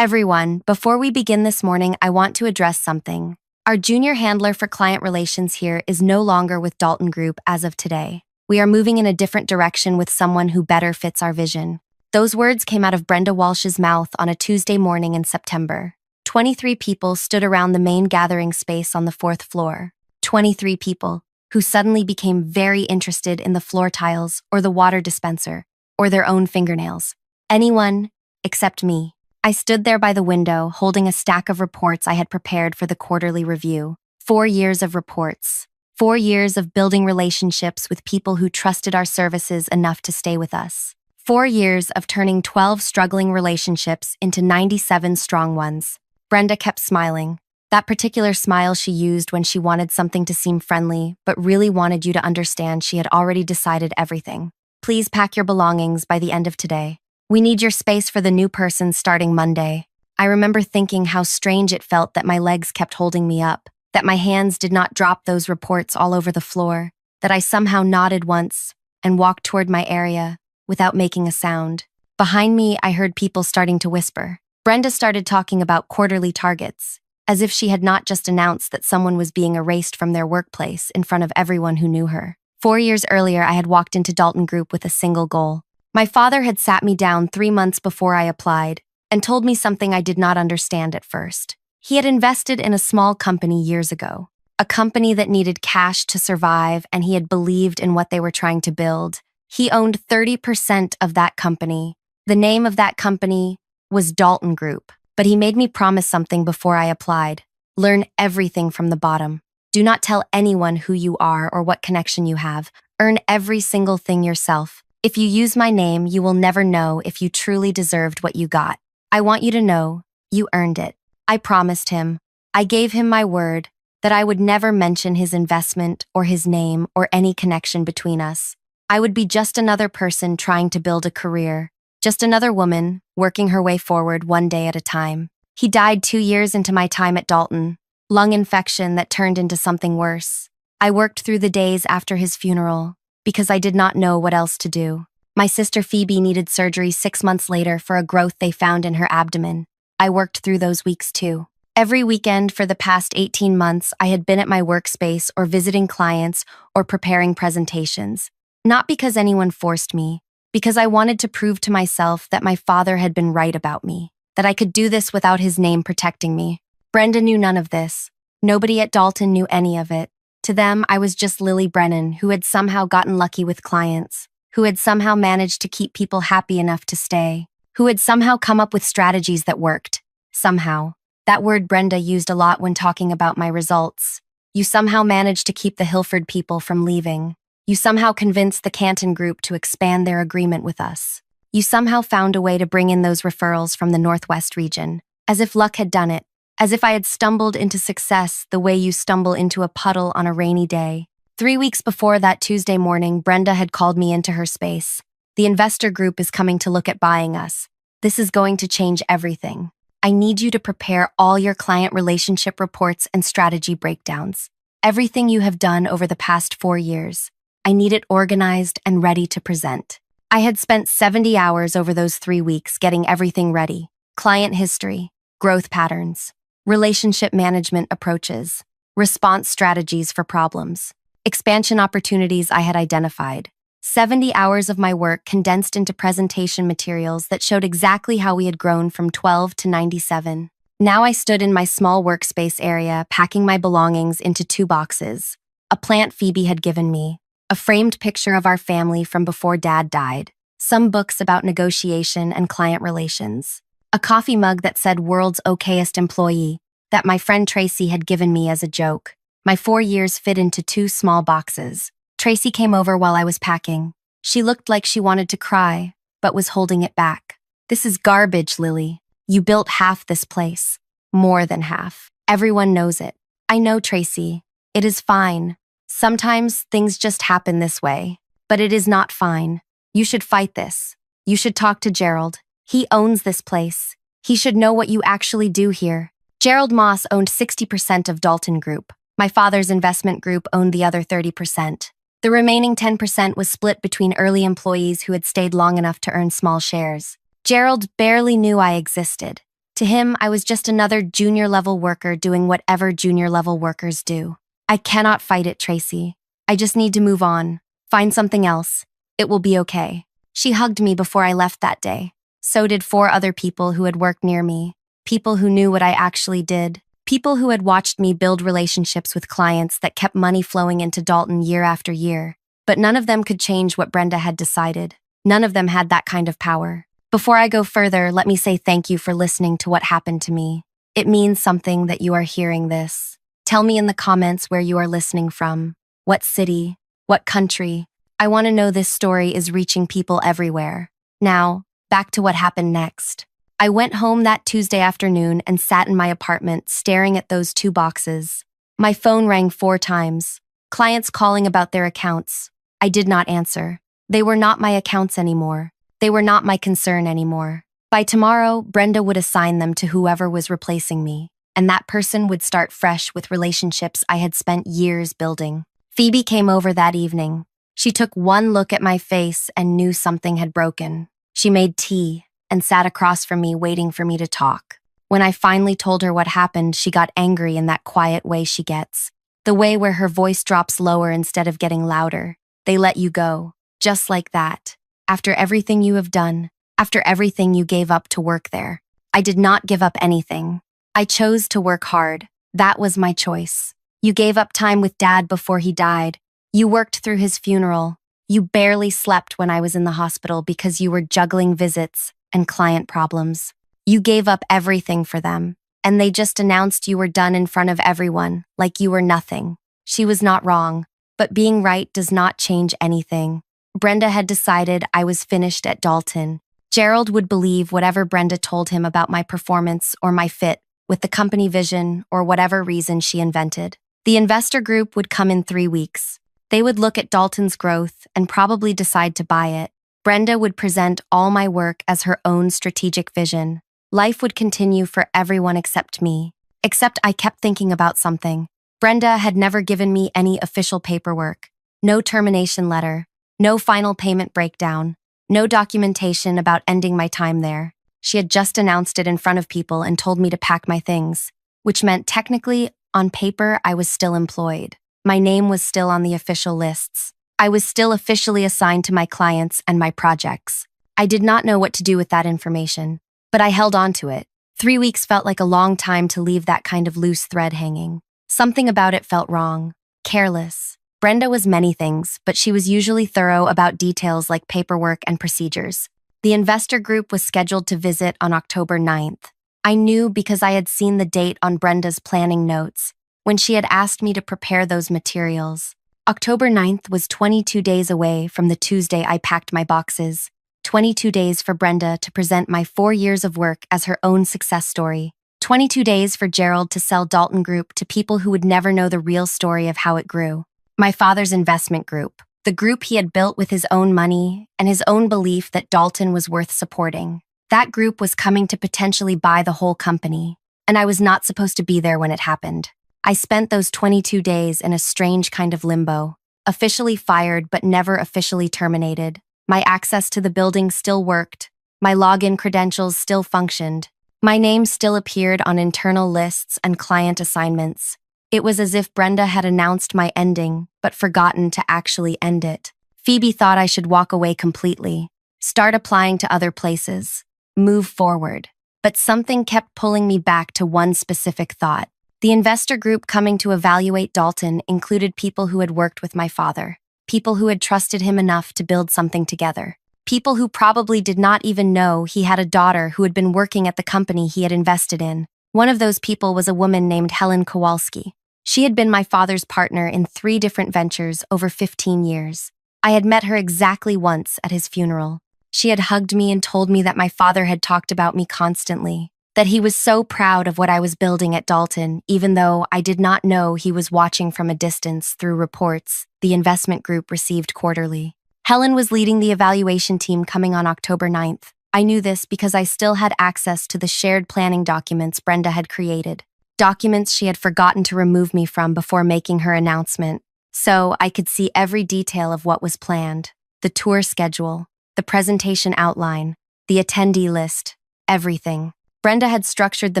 Everyone, before we begin this morning, I want to address something. Our junior handler for client relations here is no longer with Dalton Group as of today. We are moving in a different direction with someone who better fits our vision. Those words came out of Brenda Walsh's mouth on a Tuesday morning in September. 23 people stood around the main gathering space on the fourth floor. 23 people who suddenly became very interested in the floor tiles or the water dispenser or their own fingernails. Anyone except me. I stood there by the window, holding a stack of reports I had prepared for the quarterly review. 4 years of reports. 4 years of building relationships with people who trusted our services enough to stay with us. 4 years of turning 12 struggling relationships into 97 strong ones. Brenda kept smiling. That particular smile she used when she wanted something to seem friendly, but really wanted you to understand she had already decided everything. Please pack your belongings by the end of today. We need your space for the new person starting Monday. I remember thinking how strange it felt that my legs kept holding me up, that my hands did not drop those reports all over the floor, that I somehow nodded once and walked toward my area without making a sound. Behind me, I heard people starting to whisper. Brenda started talking about quarterly targets, as if she had not just announced that someone was being erased from their workplace in front of everyone who knew her. 4 years earlier, I had walked into Dalton Group with a single goal. My father had sat me down 3 months before I applied and told me something I did not understand at first. He had invested in a small company years ago, a company that needed cash to survive, and he had believed in what they were trying to build. He owned 30% of that company. The name of that company was Dalton Group, but he made me promise something before I applied. Learn everything from the bottom. Do not tell anyone who you are or what connection you have. Earn every single thing yourself. If you use my name, you will never know if you truly deserved what you got. I want you to know you earned it. I promised him. I gave him my word that I would never mention his investment or his name or any connection between us. I would be just another person trying to build a career, just another woman working her way forward one day at a time. He died 2 years into my time at Dalton, lung infection that turned into something worse. I worked through the days after his funeral, because I did not know what else to do. My sister Phoebe needed surgery 6 months later for a growth they found in her abdomen. I worked through those weeks too. Every weekend for the past 18 months, I had been at my workspace or visiting clients or preparing presentations. Not because anyone forced me, because I wanted to prove to myself that my father had been right about me, that I could do this without his name protecting me. Brenda knew none of this. Nobody at Dalton knew any of it. To them, I was just Lily Brennan, who had somehow gotten lucky with clients, who had somehow managed to keep people happy enough to stay, who had somehow come up with strategies that worked. Somehow. That word Brenda used a lot when talking about my results. You somehow managed to keep the Hilford people from leaving. You somehow convinced the Canton Group to expand their agreement with us. You somehow found a way to bring in those referrals from the Northwest region, as if luck had done it. As if I had stumbled into success the way you stumble into a puddle on a rainy day. 3 weeks before that Tuesday morning, Brenda had called me into her space. The investor group is coming to look at buying us. This is going to change everything. I need you to prepare all your client relationship reports and strategy breakdowns. Everything you have done over the past 4 years. I need it organized and ready to present. I had spent 70 hours over those 3 weeks getting everything ready. Client history, growth patterns, relationship management approaches, response strategies for problems, expansion opportunities I had identified. 70 hours of my work condensed into presentation materials that showed exactly how we had grown from 12 to 97. Now I stood in my small workspace area, packing my belongings into 2 boxes. A plant Phoebe had given me, a framed picture of our family from before Dad died, some books about negotiation and client relations, a coffee mug that said "World's Okayest Employee" that my friend Tracy had given me as a joke. My 4 years fit into 2 small boxes. Tracy came over while I was packing. She looked like she wanted to cry, but was holding it back. "This is garbage, Lily. You built half this place. More than half. Everyone knows it." "I know, Tracy. It is fine. Sometimes things just happen this way. But it is not fine. You should fight this. You should talk to Gerald. He owns this place. He should know what you actually do here." Gerald Moss owned 60% of Dalton Group. My father's investment group owned the other 30%. The remaining 10% was split between early employees who had stayed long enough to earn small shares. Gerald barely knew I existed. To him, I was just another junior-level worker doing whatever junior-level workers do. I cannot fight it, Tracy. I just need to move on. Find something else. It will be okay. She hugged me before I left that day. So did 4 other people who had worked near me. People who knew what I actually did. People who had watched me build relationships with clients that kept money flowing into Dalton year after year. But none of them could change what Brenda had decided. None of them had that kind of power. Before I go further, let me say thank you for listening to what happened to me. It means something that you are hearing this. Tell me in the comments where you are listening from. What city? What country? I want to know this story is reaching people everywhere. Now, back to what happened next. I went home that Tuesday afternoon and sat in my apartment staring at those 2 boxes. My phone rang 4 times. Clients calling about their accounts. I did not answer. They were not my accounts anymore. They were not my concern anymore. By tomorrow, Brenda would assign them to whoever was replacing me, and that person would start fresh with relationships I had spent years building. Phoebe came over that evening. She took one look at my face and knew something had broken. She made tea and sat across from me waiting for me to talk. When I finally told her what happened, she got angry in that quiet way she gets. The way where her voice drops lower instead of getting louder. They let you go, just like that. After everything you have done, after everything you gave up to work there. I did not give up anything. I chose to work hard. That was my choice. You gave up time with Dad before he died. You worked through his funeral. You barely slept when I was in the hospital because you were juggling visits and client problems. You gave up everything for them, and they just announced you were done in front of everyone, like you were nothing. She was not wrong, but being right does not change anything. Brenda had decided I was finished at Dalton. Gerald would believe whatever Brenda told him about my performance or my fit with the company vision or whatever reason she invented. The investor group would come in 3 weeks. They would look at Dalton's growth and probably decide to buy it. Brenda would present all my work as her own strategic vision. Life would continue for everyone except me. Except I kept thinking about something. Brenda had never given me any official paperwork. No termination letter. No final payment breakdown. No documentation about ending my time there. She had just announced it in front of people and told me to pack my things, which meant technically, on paper, I was still employed. My name was still on the official lists. I was still officially assigned to my clients and my projects. I did not know what to do with that information, but I held on to it. 3 weeks felt like a long time to leave that kind of loose thread hanging. Something about it felt wrong, careless. Brenda was many things, but she was usually thorough about details like paperwork and procedures. The investor group was scheduled to visit on October 9th. I knew because I had seen the date on Brenda's planning notes, when she had asked me to prepare those materials. October 9th was 22 days away from the Tuesday I packed my boxes. 22 days for Brenda to present my 4 years of work as her own success story. 22 days for Gerald to sell Dalton Group to people who would never know the real story of how it grew. My father's investment group, the group he had built with his own money and his own belief that Dalton was worth supporting. That group was coming to potentially buy the whole company, and I was not supposed to be there when it happened. I spent those 22 days in a strange kind of limbo, officially fired but never officially terminated. My access to the building still worked. My login credentials still functioned. My name still appeared on internal lists and client assignments. It was as if Brenda had announced my ending, but forgotten to actually end it. Phoebe thought I should walk away completely, start applying to other places, move forward. But something kept pulling me back to one specific thought. The investor group coming to evaluate Dalton included people who had worked with my father, people who had trusted him enough to build something together, people who probably did not even know he had a daughter who had been working at the company he had invested in. One of those people was a woman named Helen Kowalski. She had been my father's partner in 3 different ventures over 15 years. I had met her exactly once at his funeral. She had hugged me and told me that my father had talked about me constantly, that he was so proud of what I was building at Dalton, even though I did not know he was watching from a distance through reports the investment group received quarterly. Helen was leading the evaluation team coming on October 9th. I knew this because I still had access to the shared planning documents Brenda had created. Documents she had forgotten to remove me from before making her announcement, so I could see every detail of what was planned. The tour schedule, the presentation outline, the attendee list, everything. Brenda had structured the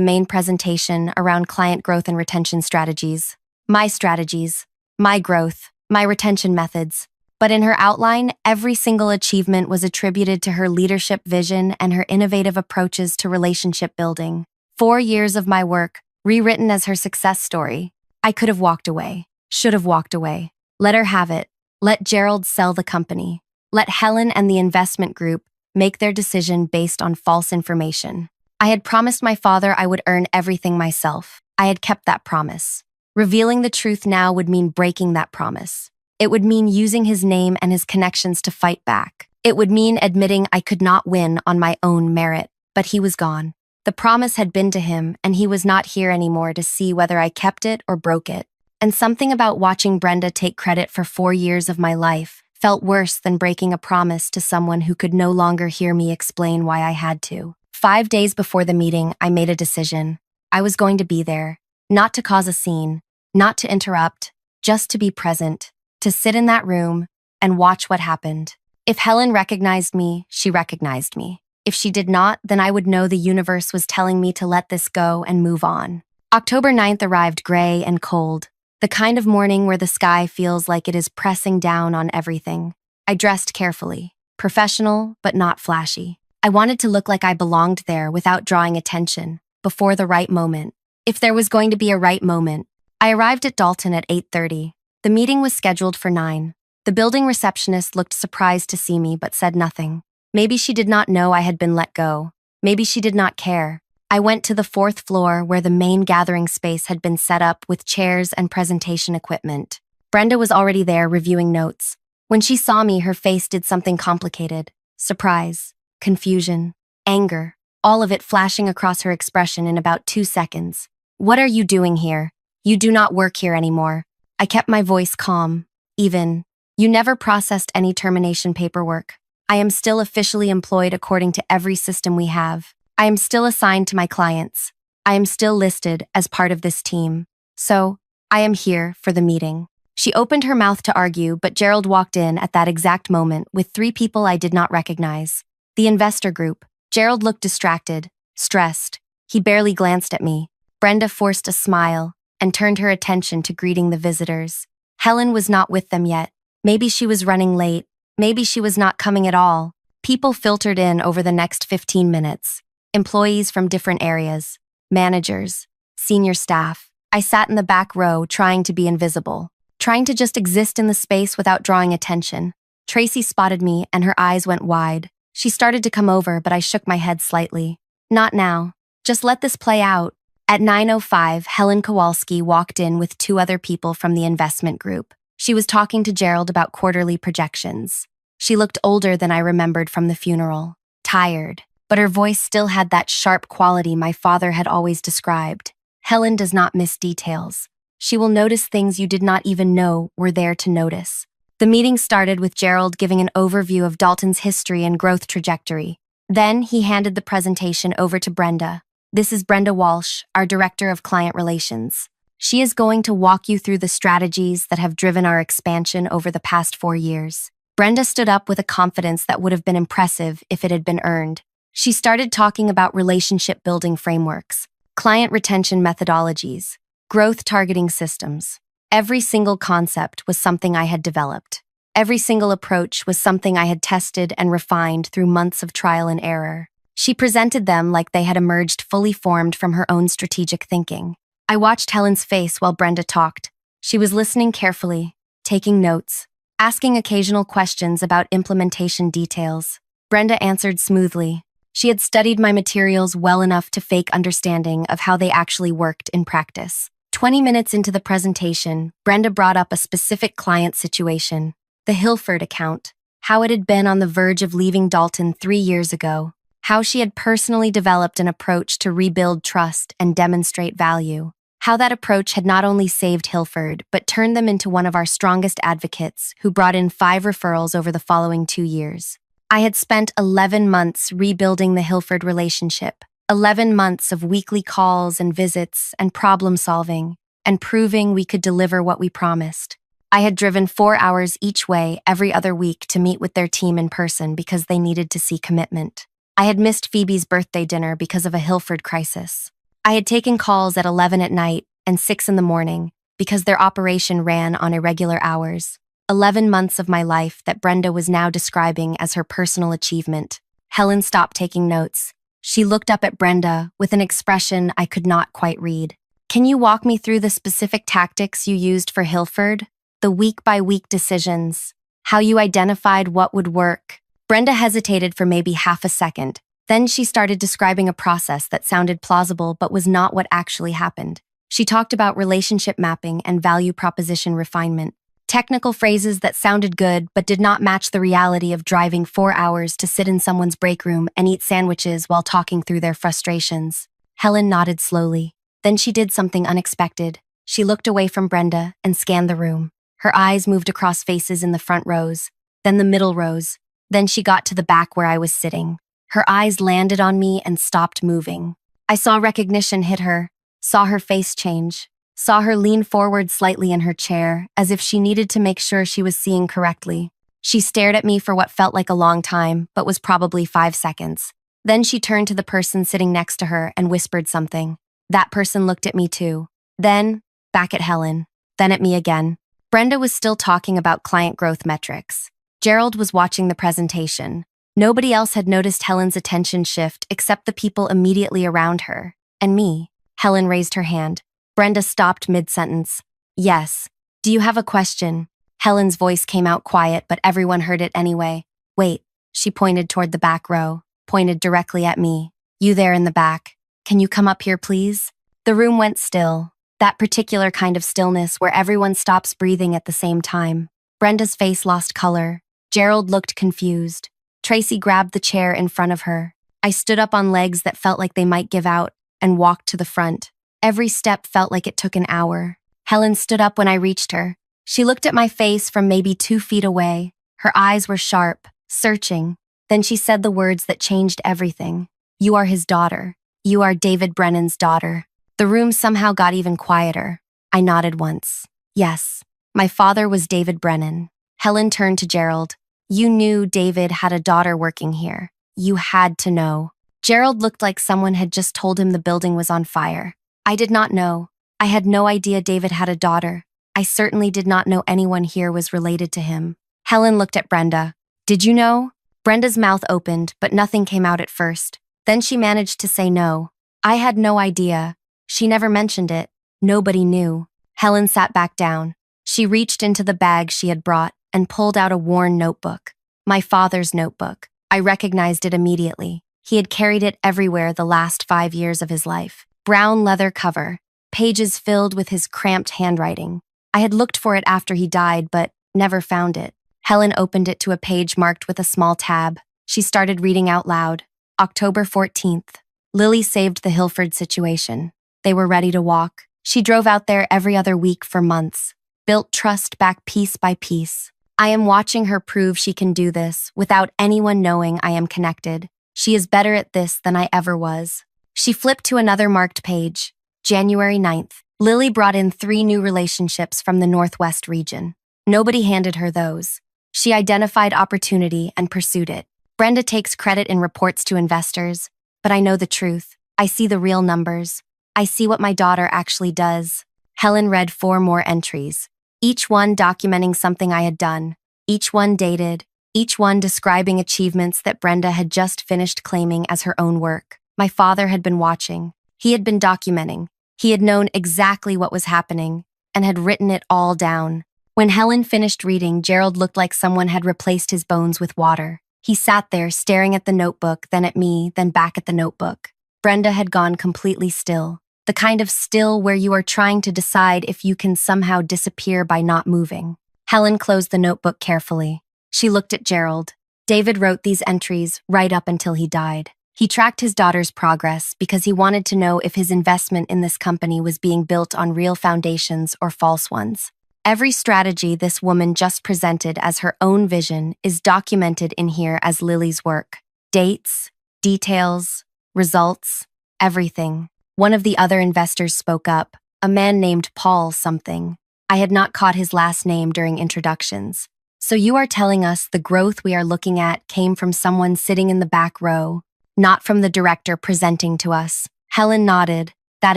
main presentation around client growth and retention strategies. My growth, my retention methods. But in her outline, every single achievement was attributed to her leadership vision and her innovative approaches to relationship building. 4 years of my work, rewritten as her success story. I could have walked away, should have walked away. Let her have it. Let Gerald sell the company. Let Helen and the investment group make their decision based on false information. I had promised my father I would earn everything myself. I had kept that promise. Revealing the truth now would mean breaking that promise. It would mean using his name and his connections to fight back. It would mean admitting I could not win on my own merit, but he was gone. The promise had been to him, and he was not here anymore to see whether I kept it or broke it. And something about watching Brenda take credit for 4 years of my life felt worse than breaking a promise to someone who could no longer hear me explain why I had to. 5 days before the meeting, I made a decision. I was going to be there, not to cause a scene, not to interrupt, just to be present, to sit in that room and watch what happened. If Helen recognized me, she recognized me. If she did not, then I would know the universe was telling me to let this go and move on. October 9th arrived gray and cold, the kind of morning where the sky feels like it is pressing down on everything. I dressed carefully, professional but not flashy. I wanted to look like I belonged there without drawing attention, before the right moment. If there was going to be a right moment. I arrived at Dalton at 8:30. The meeting was scheduled for 9. The building receptionist looked surprised to see me but said nothing. Maybe she did not know I had been let go. Maybe she did not care. I went to the 4th floor where the main gathering space had been set up with chairs and presentation equipment. Brenda was already there reviewing notes. When she saw me, her face did something complicated. Surprise, confusion, anger, all of it flashing across her expression in about 2 seconds. What are you doing here? You do not work here anymore. I kept my voice calm, even. You never processed any termination paperwork. I am still officially employed according to every system we have. I am still assigned to my clients. I am still listed as part of this team. So, I am here for the meeting. She opened her mouth to argue, but Gerald walked in at that exact moment with 3 people I did not recognize. The investor group. Gerald looked distracted, stressed. He barely glanced at me. Brenda forced a smile and turned her attention to greeting the visitors. Helen was not with them yet. Maybe she was running late. Maybe she was not coming at all. People filtered in over the next 15 minutes. Employees from different areas, managers, senior staff. I sat in the back row trying to be invisible, trying to just exist in the space without drawing attention. Tracy spotted me and her eyes went wide. She started to come over, but I shook my head slightly. Not now. Just let this play out. At 9:05, Helen Kowalski walked in with 2 other people from the investment group. She was talking to Gerald about quarterly projections. She looked older than I remembered from the funeral, tired, but her voice still had that sharp quality my father had always described. Helen does not miss details. She will notice things you did not even know were there to notice. The meeting started with Gerald giving an overview of Dalton's history and growth trajectory. Then he handed the presentation over to Brenda. This is Brenda Walsh, our Director of Client Relations. She is going to walk you through the strategies that have driven our expansion over the past 4 years. Brenda stood up with a confidence that would have been impressive if it had been earned. She started talking about relationship building frameworks, client retention methodologies, growth targeting systems. Every single concept was something I had developed. Every single approach was something I had tested and refined through months of trial and error. She presented them like they had emerged fully formed from her own strategic thinking. I watched Helen's face while Brenda talked. She was listening carefully, taking notes, asking occasional questions about implementation details. Brenda answered smoothly. She had studied my materials well enough to fake understanding of how they actually worked in practice. 20 minutes into the presentation, Brenda brought up a specific client situation, the Hilford account, how it had been on the verge of leaving Dalton 3 years ago, how she had personally developed an approach to rebuild trust and demonstrate value, how that approach had not only saved Hilford, but turned them into one of our strongest advocates who brought in 5 referrals over the following 2 years. I had spent 11 months rebuilding the Hilford relationship, 11 months of weekly calls and visits and problem solving, and proving we could deliver what we promised. I had driven 4 hours each way every other week to meet with their team in person because they needed to see commitment. I had missed Phoebe's birthday dinner because of a Hilford crisis. I had taken calls at 11 at night and 6 in the morning because their operation ran on irregular hours. 11 months of my life that Brenda was now describing as her personal achievement. Helen stopped taking notes. She looked up at Brenda with an expression I could not quite read. Can you walk me through the specific tactics you used for Hilford? The week-by-week decisions? How you identified what would work? Brenda hesitated for maybe half a second. Then she started describing a process that sounded plausible but was not what actually happened. She talked about relationship mapping and value proposition refinement. Technical phrases that sounded good but did not match the reality of driving 4 hours to sit in someone's break room and eat sandwiches while talking through their frustrations. Helen nodded slowly. Then she did something unexpected. She looked away from Brenda and scanned the room. Her eyes moved across faces in the front rows, then the middle rows. Then she got to the back where I was sitting. Her eyes landed on me and stopped moving. I saw recognition hit her, saw her face change, saw her lean forward slightly in her chair, as if she needed to make sure she was seeing correctly. She stared at me for what felt like a long time, but was probably 5 seconds. Then she turned to the person sitting next to her and whispered something. That person looked at me too. Then, back at Helen. Then at me again. Brenda was still talking about client growth metrics. Gerald was watching the presentation. Nobody else had noticed Helen's attention shift except the people immediately around her. And me. Helen raised her hand. Brenda stopped mid-sentence. Yes. Do you have a question? Helen's voice came out quiet, but everyone heard it anyway. Wait. She pointed toward the back row, pointed directly at me. You there in the back. Can you come up here, please? The room went still. That particular kind of stillness where everyone stops breathing at the same time. Brenda's face lost color. Gerald looked confused. Tracy grabbed the chair in front of her. I stood up on legs that felt like they might give out and walked to the front. Every step felt like it took an hour. Helen stood up when I reached her. She looked at my face from maybe 2 feet away. Her eyes were sharp, searching. Then she said the words that changed everything. You are his daughter. You are David Brennan's daughter. The room somehow got even quieter. I nodded once. Yes, my father was David Brennan. Helen turned to Gerald. You knew David had a daughter working here. You had to know. Gerald looked like someone had just told him the building was on fire. I did not know. I had no idea David had a daughter. I certainly did not know anyone here was related to him. Helen looked at Brenda. Did you know? Brenda's mouth opened, but nothing came out at first. Then she managed to say no. I had no idea. She never mentioned it. Nobody knew. Helen sat back down. She reached into the bag she had brought and pulled out a worn notebook. My father's notebook. I recognized it immediately. He had carried it everywhere the last 5 years of his life. Brown leather cover, pages filled with his cramped handwriting. I had looked for it after he died, but never found it. Helen opened it to a page marked with a small tab. She started reading out loud. October 14th. Lily saved the Hilford situation. They were ready to walk. She drove out there every other week for months, built trust back piece by piece. I am watching her prove she can do this without anyone knowing I am connected. She is better at this than I ever was. She flipped to another marked page. January 9th. Lily brought in 3 new relationships from the Northwest region. Nobody handed her those. She identified opportunity and pursued it. Brenda takes credit in reports to investors, but I know the truth. I see the real numbers. I see what my daughter actually does. Helen read 4 more entries, each one documenting something I had done, each one dated, each one describing achievements that Brenda had just finished claiming as her own work. My father had been watching. He had been documenting. He had known exactly what was happening and had written it all down. When Helen finished reading, Gerald looked like someone had replaced his bones with water. He sat there staring at the notebook, then at me, then back at the notebook. Brenda had gone completely still. The kind of still where you are trying to decide if you can somehow disappear by not moving. Helen closed the notebook carefully. She looked at Gerald. David wrote these entries right up until he died. He tracked his daughter's progress because he wanted to know if his investment in this company was being built on real foundations or false ones. Every strategy this woman just presented as her own vision is documented in here as Lily's work. Dates, details, results, everything. One of the other investors spoke up, a man named Paul something. I had not caught his last name during introductions. So you are telling us the growth we are looking at came from someone sitting in the back row? not from the director presenting to us. Helen nodded. That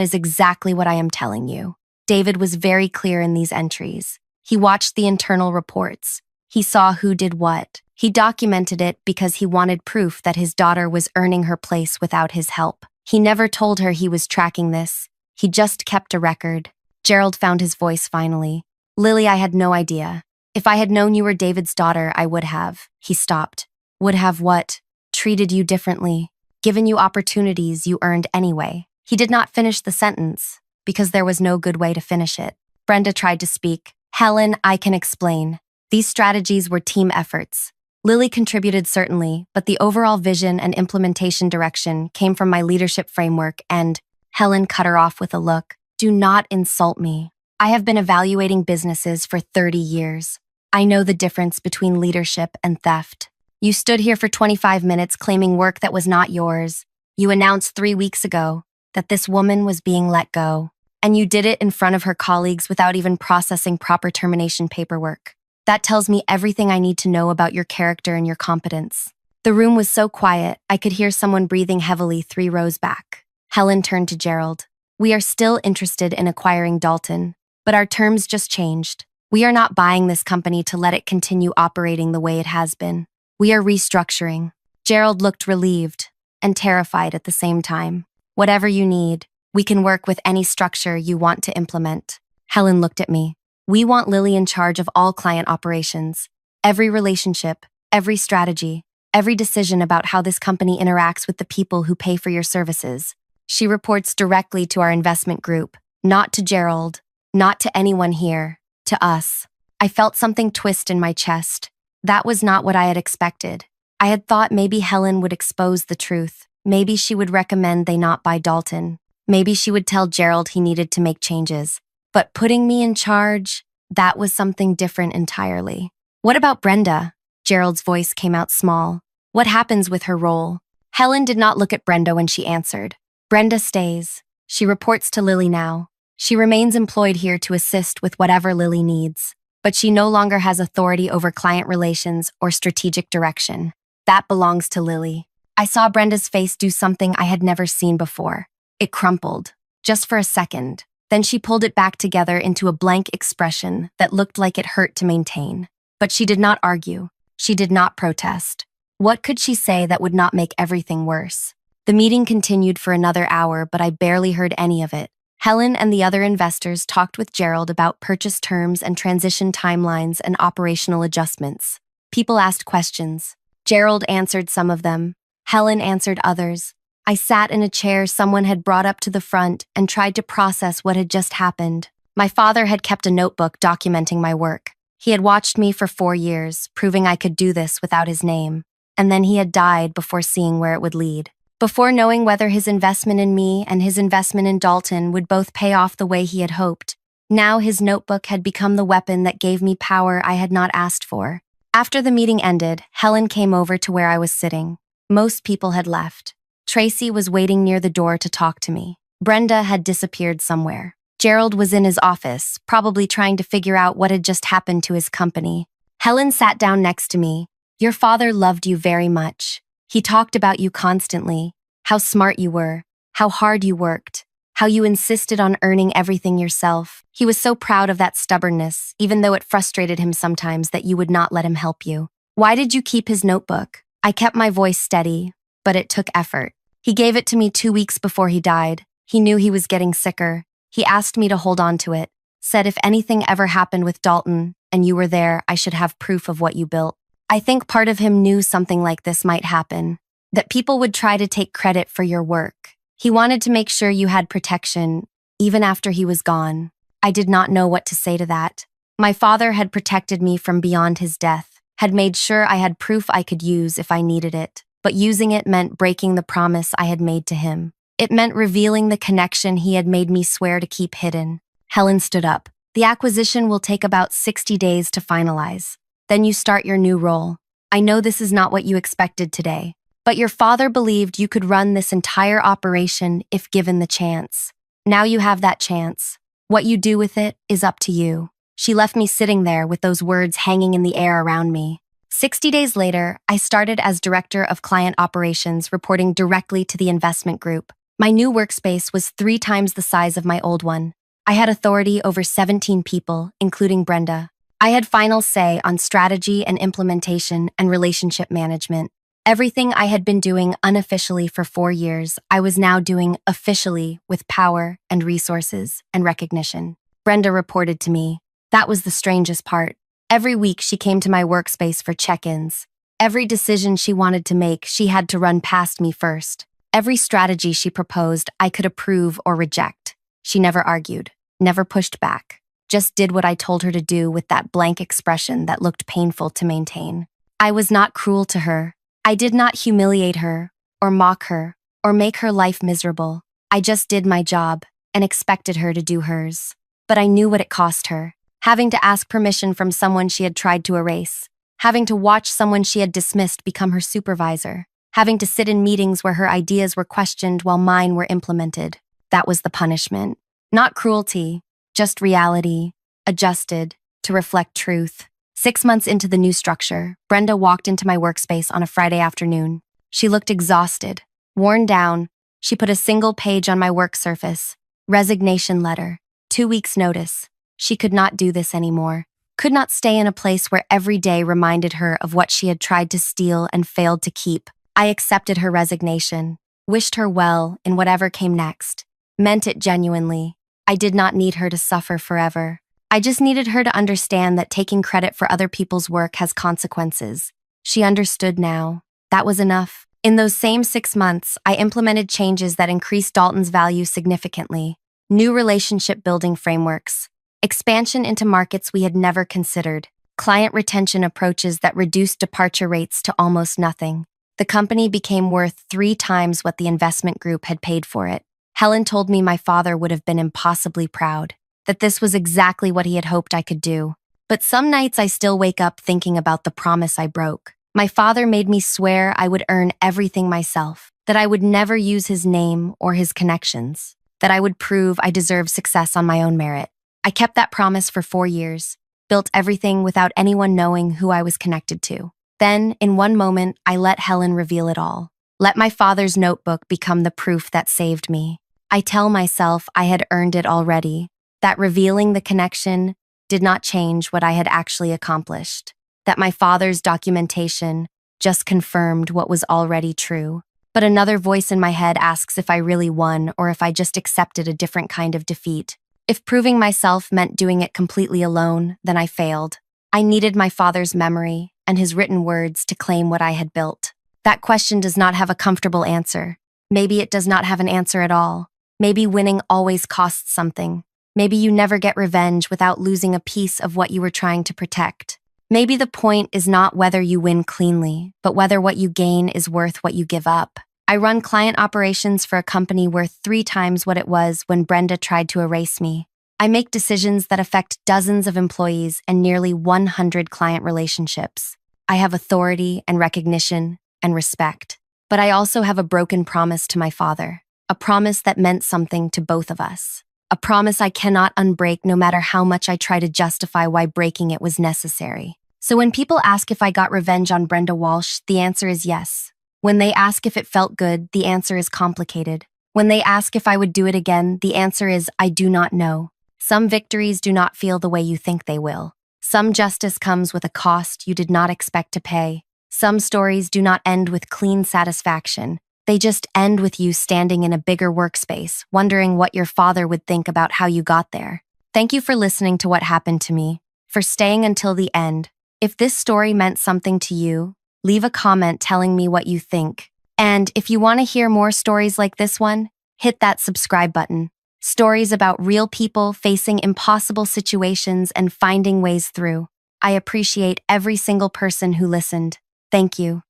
is exactly what I am telling you. David was very clear in these entries. He watched the internal reports. He saw who did what. He documented it because he wanted proof that his daughter was earning her place without his help. He never told her he was tracking this. He just kept a record. Gerald found his voice finally. Lily, I had no idea. If I had known you were David's daughter, I would have. He stopped. Would have what? Treated you differently. Given you opportunities you earned anyway. He did not finish the sentence, because there was no good way to finish it. Brenda tried to speak. Helen, I can explain. These strategies were team efforts. Lily contributed certainly, but the overall vision and implementation direction came from my leadership framework and Helen cut her off with a look. Do not insult me. I have been evaluating businesses for 30 years. I know the difference between leadership and theft. You stood here for 25 minutes claiming work that was not yours. You announced 3 weeks ago that this woman was being let go, and you did it in front of her colleagues without even processing proper termination paperwork. That tells me everything I need to know about your character and your competence. The room was so quiet, I could hear someone breathing heavily 3 rows back. Helen turned to Gerald. We are still interested in acquiring Dalton, but our terms just changed. We are not buying this company to let it continue operating the way it has been. We are restructuring. Gerald looked relieved and terrified at the same time. Whatever you need, we can work with any structure you want to implement. Helen looked at me. We want Lily in charge of all client operations. Every relationship, every strategy, every decision about how this company interacts with the people who pay for your services. She reports directly to our investment group, not to Gerald, not to anyone here, to us. I felt something twist in my chest. That was not what I had expected. I had thought maybe Helen would expose the truth. Maybe she would recommend they not buy Dalton. Maybe she would tell Gerald he needed to make changes. But putting me in charge, that was something different entirely. What about Brenda? Gerald's voice came out small. What happens with her role? Helen did not look at Brenda when she answered. Brenda stays. She reports to Lily now. She remains employed here to assist with whatever Lily needs. But she no longer has authority over client relations or strategic direction. That belongs to Lily. I saw Brenda's face do something I had never seen before. It crumpled, just for a second. Then she pulled it back together into a blank expression that looked like it hurt to maintain. But she did not argue. She did not protest. What could she say that would not make everything worse? The meeting continued for another hour, but I barely heard any of it. Helen and the other investors talked with Gerald about purchase terms and transition timelines and operational adjustments. People asked questions. Gerald answered some of them. Helen answered others. I sat in a chair someone had brought up to the front and tried to process what had just happened. My father had kept a notebook documenting my work. He had watched me for 4 years, proving I could do this without his name. And then he had died before seeing where it would lead. Before knowing whether his investment in me and his investment in Dalton would both pay off the way he had hoped. Now his notebook had become the weapon that gave me power I had not asked for. After the meeting ended, Helen came over to where I was sitting. Most people had left. Tracy was waiting near the door to talk to me. Brenda had disappeared somewhere. Gerald was in his office, probably trying to figure out what had just happened to his company. Helen sat down next to me. Your father loved you very much. He talked about you constantly, how smart you were, how hard you worked, how you insisted on earning everything yourself. He was so proud of that stubbornness, even though it frustrated him sometimes that you would not let him help you. Why did you keep his notebook? I kept my voice steady, but it took effort. He gave it to me 2 weeks before he died. He knew he was getting sicker. He asked me to hold on to it, said if anything ever happened with Dalton and you were there, I should have proof of what you built. I think part of him knew something like this might happen, that people would try to take credit for your work. He wanted to make sure you had protection, even after he was gone. I did not know what to say to that. My father had protected me from beyond his death, had made sure I had proof I could use if I needed it, but using it meant breaking the promise I had made to him. It meant revealing the connection he had made me swear to keep hidden. Helen stood up. The acquisition will take about 60 days to finalize. Then you start your new role. I know this is not what you expected today, but your father believed you could run this entire operation if given the chance. Now you have that chance. What you do with it is up to you. She left me sitting there with those words hanging in the air around me. 60 days later, I started as Director of Client Operations, reporting directly to the investment group. My new workspace was 3 times the size of my old one. I had authority over 17 people, including Brenda. I had final say on strategy and implementation and relationship management. Everything I had been doing unofficially for 4 years, I was now doing officially with power and resources and recognition. Brenda reported to me. That was the strangest part. Every week she came to my workspace for check-ins. Every decision she wanted to make, she had to run past me first. Every strategy she proposed, I could approve or reject. She never argued, never pushed back, just did what I told her to do with that blank expression that looked painful to maintain. I was not cruel to her. I did not humiliate her, or mock her, or make her life miserable. I just did my job and expected her to do hers. But I knew what it cost her. Having to ask permission from someone she had tried to erase. Having to watch someone she had dismissed become her supervisor. Having to sit in meetings where her ideas were questioned while mine were implemented. That was the punishment. Not cruelty, just reality, adjusted to reflect truth. 6 months into the new structure, Brenda walked into my workspace on a Friday afternoon. She looked exhausted, worn down. She put a single page on my work surface. Resignation letter. 2 weeks' notice. She could not do this anymore. Could not stay in a place where every day reminded her of what she had tried to steal and failed to keep. I accepted her resignation, wished her well in whatever came next. Meant it genuinely. I did not need her to suffer forever. I just needed her to understand that taking credit for other people's work has consequences. She understood now. That was enough. In those same 6 months, I implemented changes that increased Dalton's value significantly. New relationship building frameworks. Expansion into markets we had never considered. Client retention approaches that reduced departure rates to almost nothing. The company became worth 3 times what the investment group had paid for it. Helen told me my father would have been impossibly proud, that this was exactly what he had hoped I could do. But some nights I still wake up thinking about the promise I broke. My father made me swear I would earn everything myself, that I would never use his name or his connections, that I would prove I deserved success on my own merit. I kept that promise for 4 years, built everything without anyone knowing who I was connected to. Then, in one moment, I let Helen reveal it all. Let my father's notebook become the proof that saved me. I tell myself I had earned it already, that revealing the connection did not change what I had actually accomplished, that my father's documentation just confirmed what was already true. But another voice in my head asks if I really won or if I just accepted a different kind of defeat. If proving myself meant doing it completely alone, then I failed. I needed my father's memory and his written words to claim what I had built. That question does not have a comfortable answer. Maybe it does not have an answer at all. Maybe winning always costs something. Maybe you never get revenge without losing a piece of what you were trying to protect. Maybe the point is not whether you win cleanly, but whether what you gain is worth what you give up. I run client operations for a company worth 3 times what it was when Brenda tried to erase me. I make decisions that affect dozens of employees and nearly 100 client relationships. I have authority and recognition and respect. But I also have a broken promise to my father, a promise that meant something to both of us. A promise I cannot unbreak no matter how much I try to justify why breaking it was necessary. So when people ask if I got revenge on Brenda Walsh, the answer is yes. When they ask if it felt good, the answer is complicated. When they ask if I would do it again, the answer is I do not know. Some victories do not feel the way you think they will. Some justice comes with a cost you did not expect to pay. Some stories do not end with clean satisfaction. They just end with you standing in a bigger workspace, wondering what your father would think about how you got there. Thank you for listening to what happened to me, for staying until the end. If this story meant something to you, leave a comment telling me what you think. And if you want to hear more stories like this one, hit that subscribe button. Stories about real people facing impossible situations and finding ways through. I appreciate every single person who listened. Thank you.